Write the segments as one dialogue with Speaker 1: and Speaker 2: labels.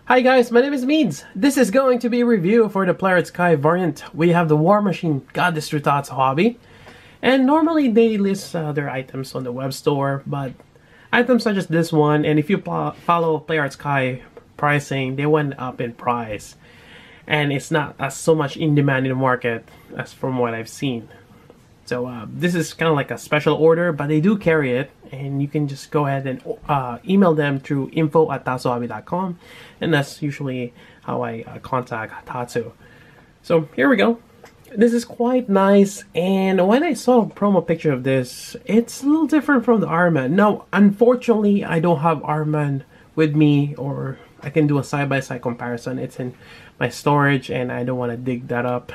Speaker 1: Hi guys, my name is Meads. This is going to be a review for the Playwright Sky variant. We have the War Machine Goddess Rutat's Hobby. And normally they list their items on the web store, but items such as this one, and if you follow Playwright Sky pricing, they went up in price. And it's not as so much in demand in the market as from what I've seen. So this is kind of like a special order, but they do carry it, and you can just go ahead and email them through info@tatsuhobby.com, and that's usually how I contact Tatsu. So here we go. This is quite nice, and when I saw a promo picture of this, it's a little different from the Ironman. Now, unfortunately, I don't have Ironman with me, or I can do a side-by-side comparison. It's in my storage, and I don't want to dig that up.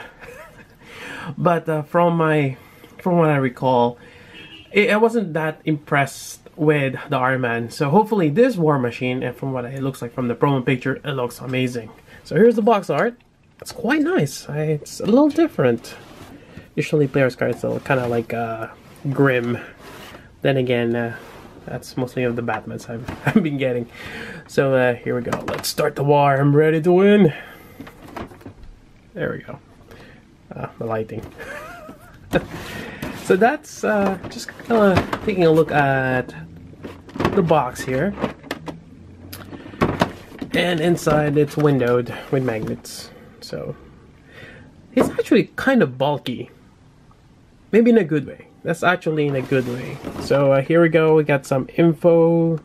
Speaker 1: But from what I recall, I wasn't that impressed with the Iron Man. So hopefully this War Machine, and from what it looks like from the promo picture, it looks amazing. So here's the box art. It's quite nice. It's a little different. Usually Player's cards are kind of like grim. Then again, that's mostly of the Batmans I've been getting. So here we go. Let's start the war. I'm ready to win. There we go. The lighting. So that's just kind of taking a look at the box here. And inside it's windowed with magnets. So it's actually kind of bulky. Maybe in a good way. That's actually in a good way. So here we go. We got some info.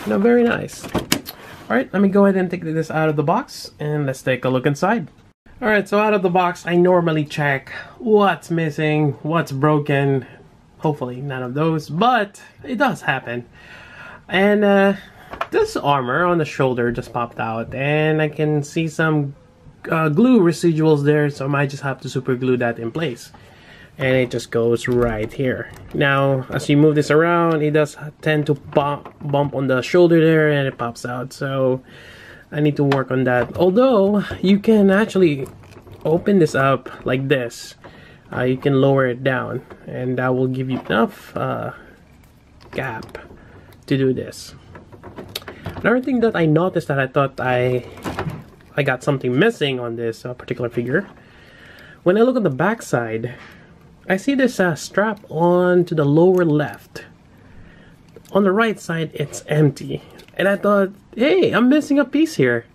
Speaker 1: No, very nice. Alright, let me go ahead and take this out of the box and let's take a look inside. Alright, so out of the box, I normally check what's missing, what's broken. Hopefully none of those, but it does happen. And this armor on the shoulder just popped out, and I can see some glue residuals there, so I might just have to super glue that in place. And it just goes right here. Now, as you move this around, it does tend to bump on the shoulder there, and it pops out. So I need to work on that. Although you can actually open this up like this. You can lower it down, and that will give you enough gap to do this. Another thing that I noticed that I thought I got something missing on this particular figure. When I look at the back side, I see this strap on to the lower left. On the right side, it's empty. And I thought, hey, I'm missing a piece here.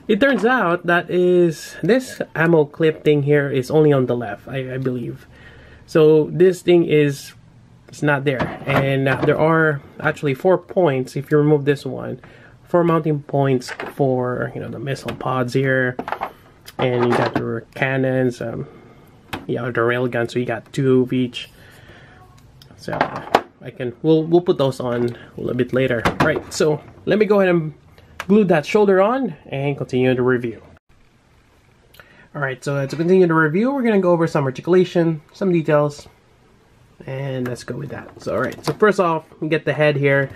Speaker 1: It turns out that this ammo clip thing here is only on the left, I believe. So this thing is not there. And there are actually 4 points if you remove this one. 4 mounting points for, you know, the missile pods here. And you got your cannons, the railgun, so you got 2 of each. So we'll put those on a little bit later. Right, so let me go ahead and glue that shoulder on and continue the review. Alright, so to continue the review, we're going to go over some articulation, some details, and let's go with that. So alright, so first off, we get the head here.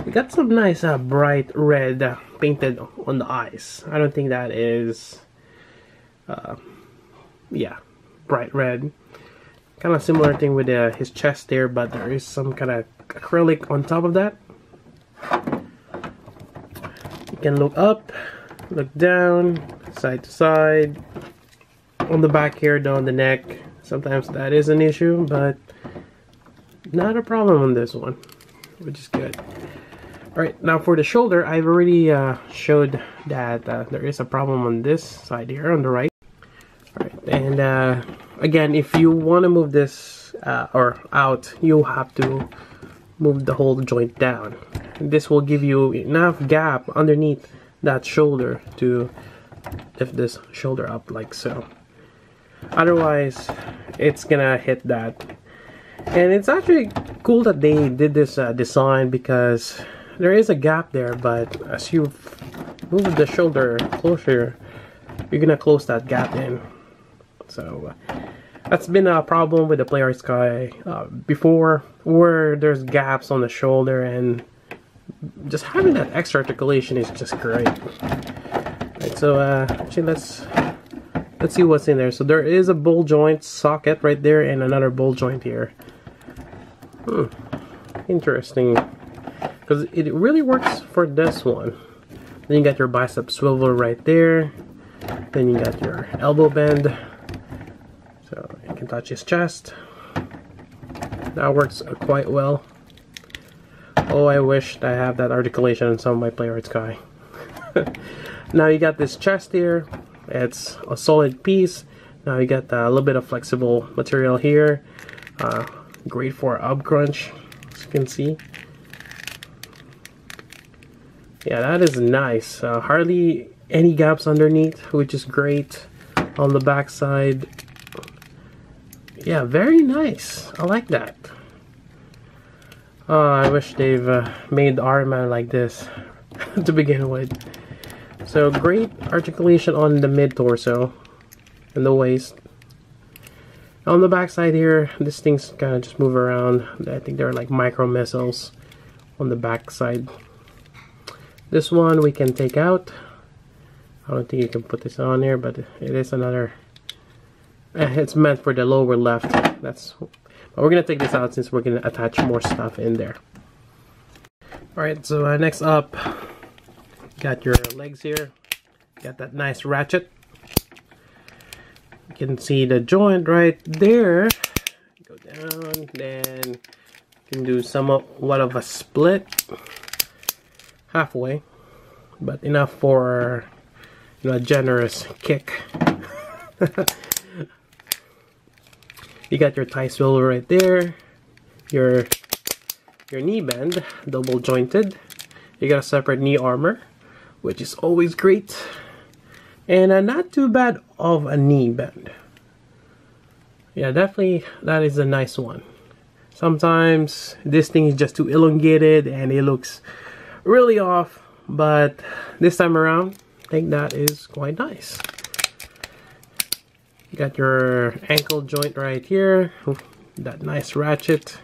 Speaker 1: We got some nice bright red painted on the eyes. I don't think that is, bright red. Kind of similar thing with his chest there, but there is some kind of acrylic on top of that. You can look up, look down, side to side. On the back here, down the neck, sometimes that is an issue, but not a problem on this one, which is good. Alright, now for the shoulder, I've already showed that there is a problem on this side here, on the right. Alright, and again, if you want to move this or out, you have to move the whole joint down. This will give you enough gap underneath that shoulder to lift this shoulder up like so. Otherwise, it's gonna hit that. And it's actually cool that they did this design, because there is a gap there, but as you move the shoulder closer, you're gonna close that gap in. So that's been a problem with the Playwright Sky before, where there's gaps on the shoulder, and just having that extra articulation is just great. Right, so actually let's see what's in there. So there is a ball joint socket right there, and another ball joint here. Interesting, because it really works for this one. Then you got your bicep swivel right there. Then you got your elbow bend, so you can touch his chest. That works quite well. Oh, I wish I have that articulation on some of my Playwright Sky. Now you got this chest here. It's a solid piece. Now you got a little bit of flexible material here. Great for ab crunch, as you can see. Yeah, that is nice. Hardly any gaps underneath, which is great. On the back side, yeah, very nice. I like that. I wish they've made the Iron Man like this to begin with. So great articulation on the mid torso and the waist. On the back side here, these things kind of just move around. I think they're like micro missiles on the back side. This one we can take out. I don't think you can put this on here, but it is another. It's meant for the lower left. But we're gonna take this out since we're gonna attach more stuff in there. All right, so next up, got your legs here. Got that nice ratchet. You can see the joint right there. Go down, then you can do somewhat of a split, halfway, but enough for a generous kick. You got your thigh swivel right there. Your knee bend, double jointed. You got a separate knee armor, which is always great. And not too bad of a knee bend. Yeah, definitely that is a nice one. Sometimes this thing is just too elongated and it looks really off, but this time around, I think that is quite nice. You got your ankle joint right here, that nice ratchet.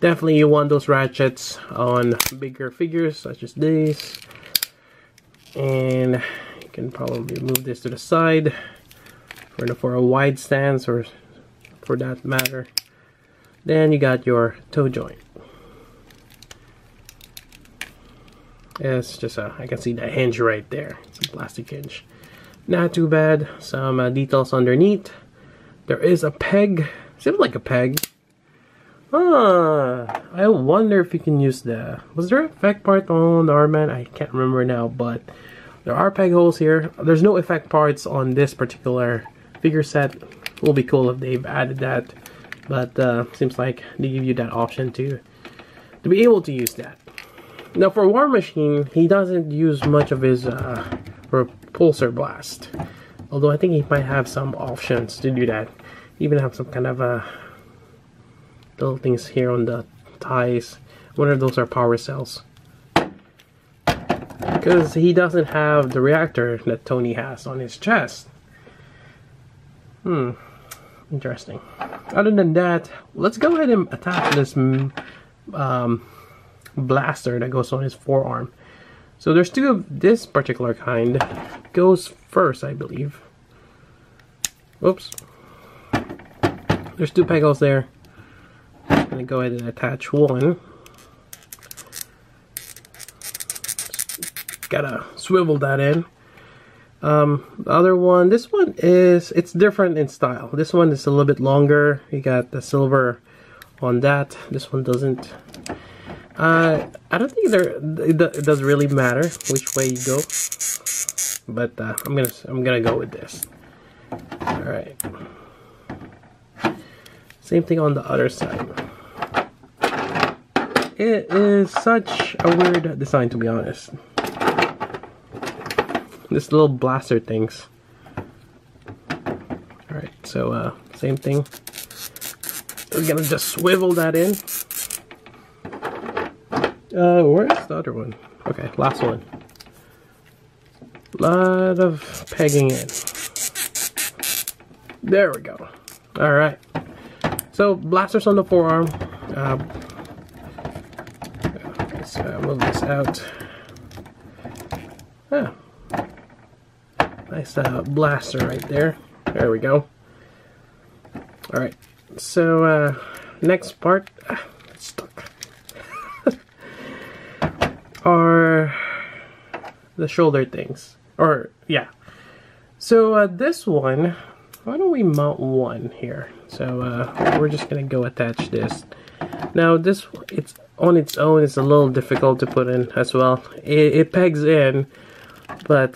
Speaker 1: Definitely you want those ratchets on bigger figures such as these. And you can probably move this to the side for a wide stance, or for that matter. Then you got your toe joint. It's just I can see the hinge right there. It's a plastic hinge. Not too bad. Some details underneath. There is a peg. Seems like a peg. I wonder if you can use was there an effect part on the Iron Man? I can't remember now, but there are peg holes here. There's no effect parts on this particular figure set. It will be cool if they've added that, but seems like they give you that option to be able to use that. Now for War Machine, he doesn't use much of his Repulsor Blast, although I think he might have some options to do that. Even have some kind of little things here on the thighs. Whether those are power cells, because he doesn't have the reactor that Tony has on his chest. Interesting. Other than that, let's go ahead and attach this blaster that goes on his forearm. So there's two of this particular kind. Goes first, I believe. Oops. There's two peg holes there. I'm gonna go ahead and attach one. Gotta swivel that in. The other one, this one it's different in style. This one is a little bit longer. You got the silver on that. This one doesn't. I don't think it does really matter which way you go, but I'm gonna go with this. All right. Same thing on the other side. It is such a weird design, to be honest. This little blaster things. Alright, so same thing. We're gonna just swivel that in. Where's the other one? Okay, last one. Lot of pegging in. There we go. Alright. So blasters on the forearm. Let's move this out. Ah. Nice blaster right there. There we go. Alright, so next part, it's stuck, are the shoulder things. Or yeah. So this one, why don't we mount one here? So we're just gonna go attach this. Now this, it's on its own, it's a little difficult to put in as well. It pegs in, but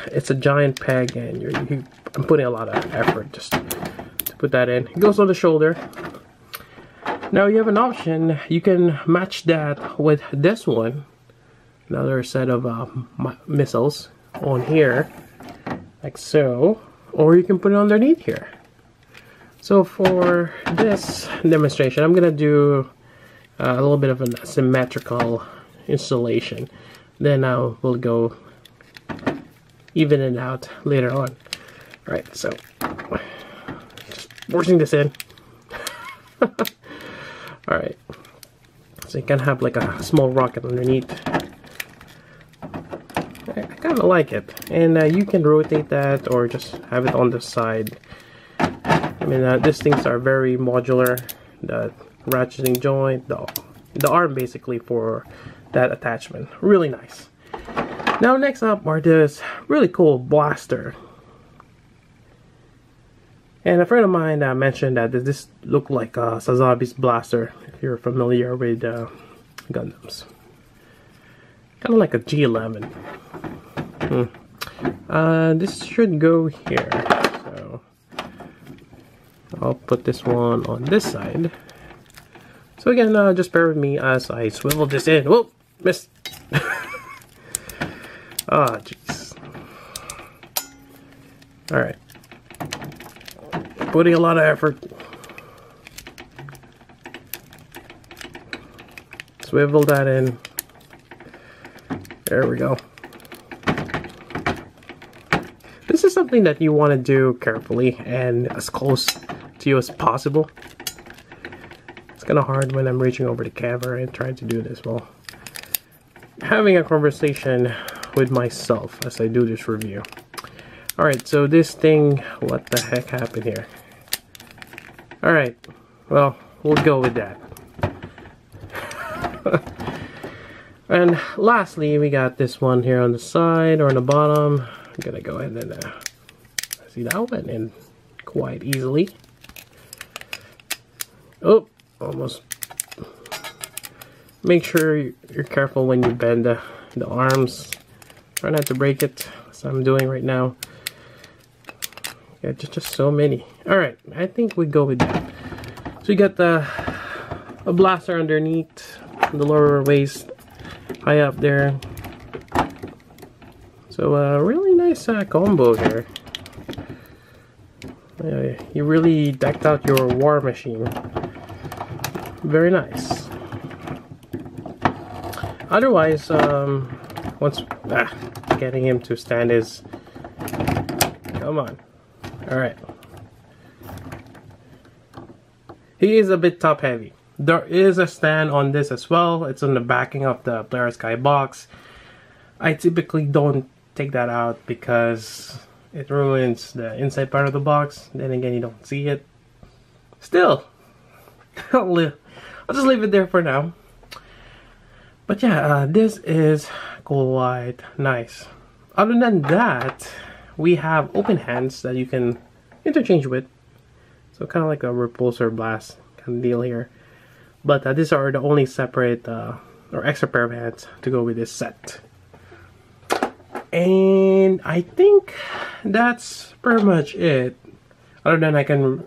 Speaker 1: it's a giant peg, and I'm putting a lot of effort just to put that in. It goes on the shoulder. Now you have an option. You can match that with this one. Another set of missiles on here, like so. Or you can put it underneath here. So for this demonstration, I'm gonna do a little bit of a symmetrical installation. Then we'll go even it out later on. Alright, so just forcing this in. Alright, so you can have like a small rocket underneath. I kind of like it, and you can rotate that or just have it on the side. I mean, these things are very modular. The ratcheting joint, the arm basically for that attachment. Really nice. Now next up are this really cool blaster. And a friend of mine mentioned that this looked like Sazabi's blaster, if you're familiar with Gundams. Kind of like a G11. This should go here. So I'll put this one on this side. So again, just bear with me as I swivel this in. Whoa! Missed! Ah, jeez. Alright. Putting a lot of effort. Swivel that in. There we go. This is something that you want to do carefully and as close to you as possible. It's kind of hard when I'm reaching over the camera and trying to do this while having a conversation with myself as I do this review. Alright, so this thing, what the heck happened here? Alright, well, we'll go with that. And lastly, we got this one here on the side or on the bottom. I'm gonna go ahead and see, that went in quite easily. Oh, almost. Make sure you're careful when you bend the arms. Try not to break it, as I'm doing right now. Yeah, just so many. Alright, I think we go with that. So you got a blaster underneath the lower waist, high up there. So really nice combo here. You really decked out your war machine. Very nice. Otherwise, once getting him to stand is, come on. Alright. He is a bit top heavy. There is a stand on this as well. It's on the backing of the Player Sky box. I typically don't take that out because it ruins the inside part of the box. Then again, you don't see it. Still, I'll just leave it there for now. But yeah, this is quite nice. Other than that, we have open hands that you can interchange with. So kind of like a Repulsor Blast kind of deal here. But these are the only separate or extra pair of hands to go with this set. And I think that's pretty much it. Other than I can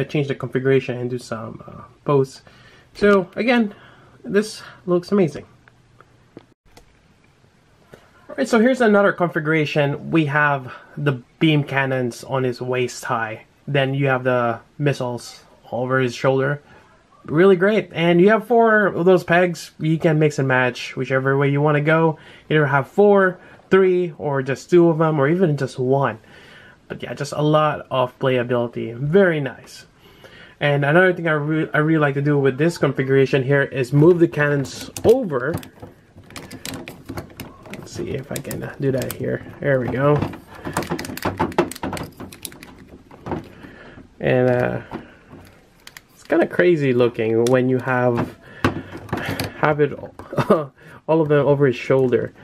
Speaker 1: change the configuration and do some posts. So again, this looks amazing. Alright, so here's another configuration. We have the beam cannons on his waist high. Then you have the missiles over his shoulder. Really great. And you have 4 of those pegs. You can mix and match whichever way you want to go. Either have 4, 3, or just 2 of them, or even just 1. But yeah, just a lot of playability. Very nice. And another thing I really like to do with this configuration here is move the cannons over. Let's see if I can do that here. There we go. And it's kind of crazy looking when you have it all of them over his shoulder.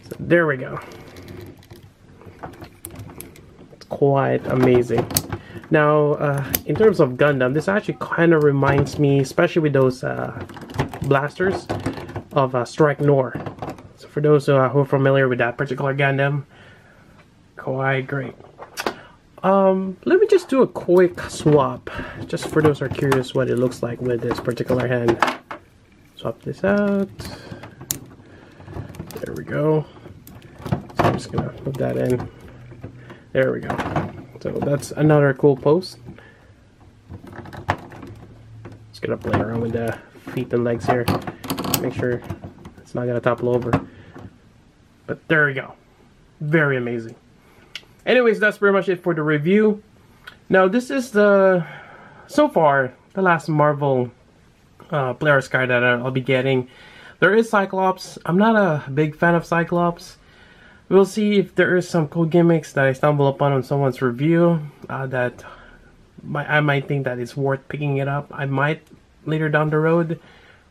Speaker 1: So there we go. quite amazing. Now, in terms of Gundam, this actually kind of reminds me, especially with those blasters, of Strike Nor. So for those who are familiar with that particular Gundam, quite great. Let me just do a quick swap, just for those who are curious what it looks like with this particular hand. Swap this out. There we go. So I'm just gonna put that in. There we go. So that's another cool post. Just gonna play around with the feet and legs here. Make sure it's not gonna topple over. But there we go. Very amazing. Anyways, that's pretty much it for the review. Now this is so far the last Marvel Polaris card that I'll be getting. There is Cyclops. I'm not a big fan of Cyclops. We'll see if there is some cool gimmicks that I stumble upon on someone's review that I might think that it's worth picking it up. I might later down the road,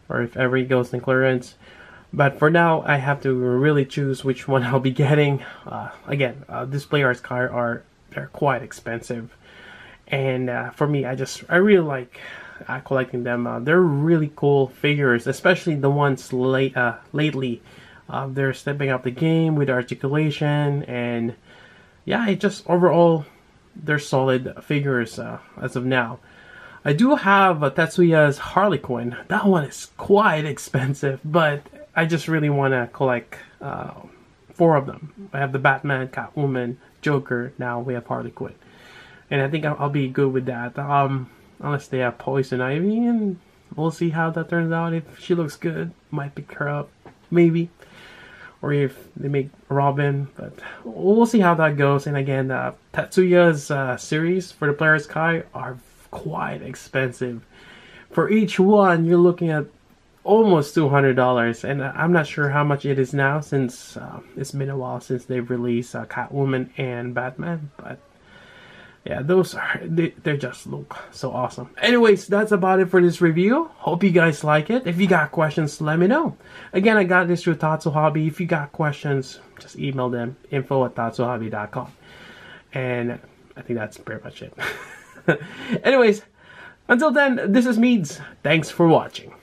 Speaker 1: or if ever it goes in clearance. But for now, I have to really choose which one I'll be getting. Again, these Polaris cards they're quite expensive, and for me, I really like collecting them. They're really cool figures, especially the ones lately. They're stepping up the game with articulation, and yeah, it just overall they're solid figures as of now. I do have Tetsuya's Harley Quinn. That one is quite expensive, but I just really want to collect 4 of them. I have the Batman, Catwoman, Joker. Now we have Harley Quinn, and I think I'll be good with that. Unless they have Poison Ivy, and we'll see how that turns out. If she looks good, might pick her up, maybe. Or if they make Robin, but we'll see how that goes. And again, Tetsuya's series for the Polaris Kai are quite expensive. For each one, you're looking at almost $200, and I'm not sure how much it is now since it's been a while since they've released Catwoman and Batman. But yeah, those are they just look so awesome. Anyways, that's about it for this review. Hope you guys like it. If you got questions, let me know. Again, I got this through Tatsu Hobby. If you got questions, just email them, info@tatsuhobby.com. And I think that's pretty much it. Anyways, until then, this is Meads. Thanks for watching.